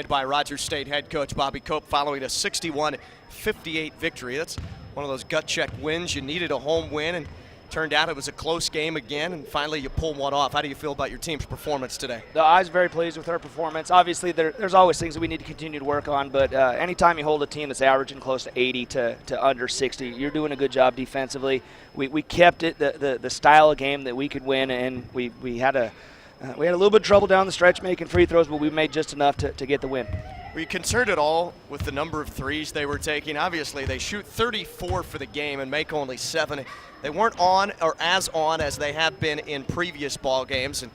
By Rogers State head coach Bobby Cope following a 61-58 victory. That's one of those gut check wins. You needed a home win, and turned out it was a close game again, and finally you pull one off. How do you feel about your team's performance today? I was very pleased with our performance. Obviously, there's always things that we need to continue to work on, but anytime you hold a team that's averaging close to 80 to under 60, you're doing a good job defensively. We kept it the style of game that we could win, and we had a little bit of trouble down the stretch making free throws, but we made just enough to get the win. Were you concerned at all with the number of threes they were taking? Obviously, they shoot 34 for the game and make only 7. They weren't on or as on as they have been in previous ball games. And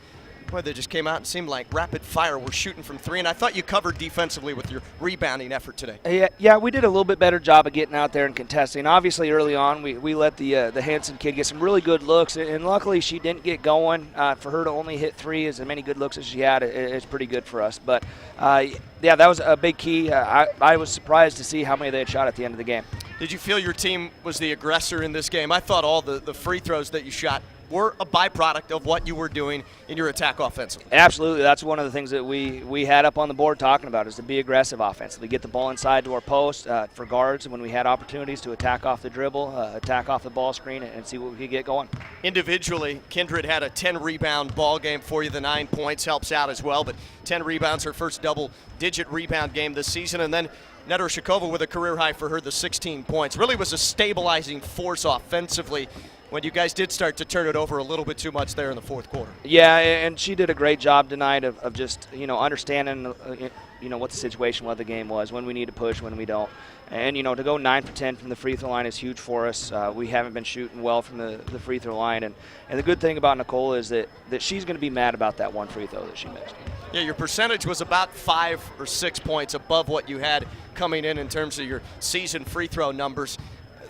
boy, they just came out and seemed like rapid fire. We're shooting from 3, and I thought you covered defensively with your rebounding effort today. Yeah, we did a little bit better job of getting out there and contesting. Obviously, early on, we let the Henderson kid get some really good looks, and luckily she didn't get going. For her to only hit 3 as many good looks as she had, it's pretty good for us. But yeah, that was a big key. I was surprised to see how many they had shot at the end of the game. Did you feel your team was the aggressor in this game? I thought all the free throws that you shot were a byproduct of what you were doing in your attack offensively. Absolutely. That's one of the things that we had up on the board talking about, is to be aggressive offensively, get the ball inside to our post for guards when we had opportunities to attack off the dribble, attack off the ball screen, and see what we could get going. Individually, Kindred had a 10-rebound ball game for you. The 9 points helps out as well, but 10 rebounds, her first double-digit rebound game this season. And then Nedorshikova with a career high for her, the 16 points. Really was a stabilizing force offensively when you guys did start to turn it over a little bit too much there in the fourth quarter. Yeah, and she did a great job tonight of just, understanding, what the situation, what the game was, when we need to push, when we don't. And, to go 9 for 10 from the free throw line is huge for us. We haven't been shooting well from the free throw line. And the good thing about Nicole is that she's going to be mad about that one free throw that she missed. Yeah, your percentage was about 5 or 6 points above what you had coming in terms of your season free throw numbers.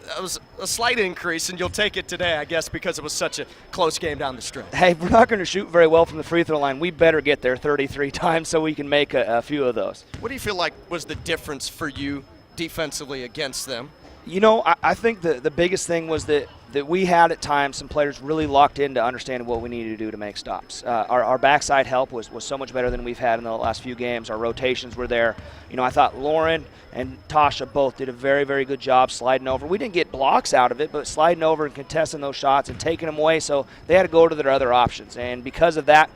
That was a slight increase, and you'll take it today, I guess, because it was such a close game down the stretch. Hey, if we're not going to shoot very well from the free throw line, we better get there 33 times so we can make a few of those. What do you feel like was the difference for you defensively against them? I think the biggest thing was that we had at times some players really locked in to understanding what we needed to do to make stops. Our backside help was so much better than we've had in the last few games. Our rotations were there. I thought Lauren and Tasha both did a very, very good job sliding over. We didn't get blocks out of it, but sliding over and contesting those shots and taking them away, so they had to go to their other options. And because of that,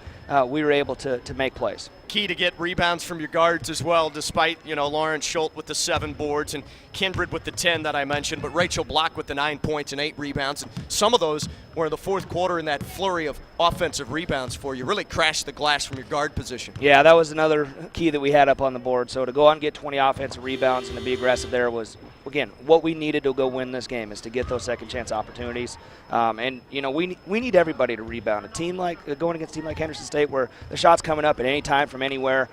we were able to make plays. Key to get rebounds from your guards as well, despite, Lauren Schultz with the 7 boards and Kindred with the 10 that I mentioned, but Rachel Block with the 9 points and 8 rebounds. And some of those were in the fourth quarter in that flurry of offensive rebounds for you. Really crashed the glass from your guard position. Yeah, that was another key that we had up on the board. So to go out and get 20 offensive rebounds and to be aggressive there was, again, what we needed to go win this game, is to get those second chance opportunities. We need everybody to rebound. Going against a team like Henderson State, where the shot's coming up at any time from anywhere,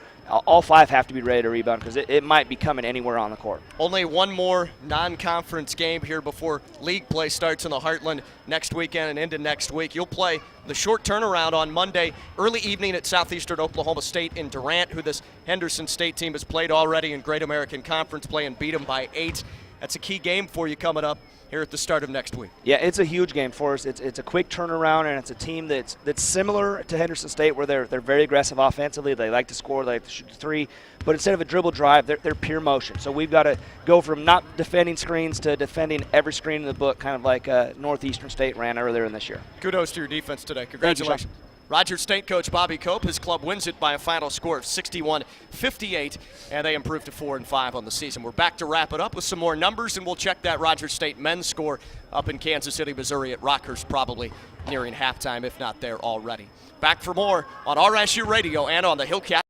all 5 have to be ready to rebound, because it might be coming anywhere on the court. Only one more non-conference game here before league play starts in the Heartland next weekend and into next week. You'll play the short turnaround on Monday, early evening at Southeastern Oklahoma State in Durant, who this Henderson State team has played already in Great American Conference play and beat them by 8. That's a key game for you coming up here at the start of next week. Yeah, it's a huge game for us. It's a quick turnaround, and it's a team that's similar to Henderson State, where they're very aggressive offensively. They like to score, they like to shoot 3, but instead of a dribble drive, they're pure motion. So we've got to go from not defending screens to defending every screen in the book, kind of like Northeastern State ran earlier in this year. Kudos to your defense today. Congratulations. Rogers State coach Bobby Cope, his club wins it by a final score of 61-58, and they improved to 4-5 on the season. We're back to wrap it up with some more numbers, and we'll check that Rogers State men's score up in Kansas City, Missouri at Rockhurst, probably nearing halftime, if not there already. Back for more on RSU Radio and on the Hillcats.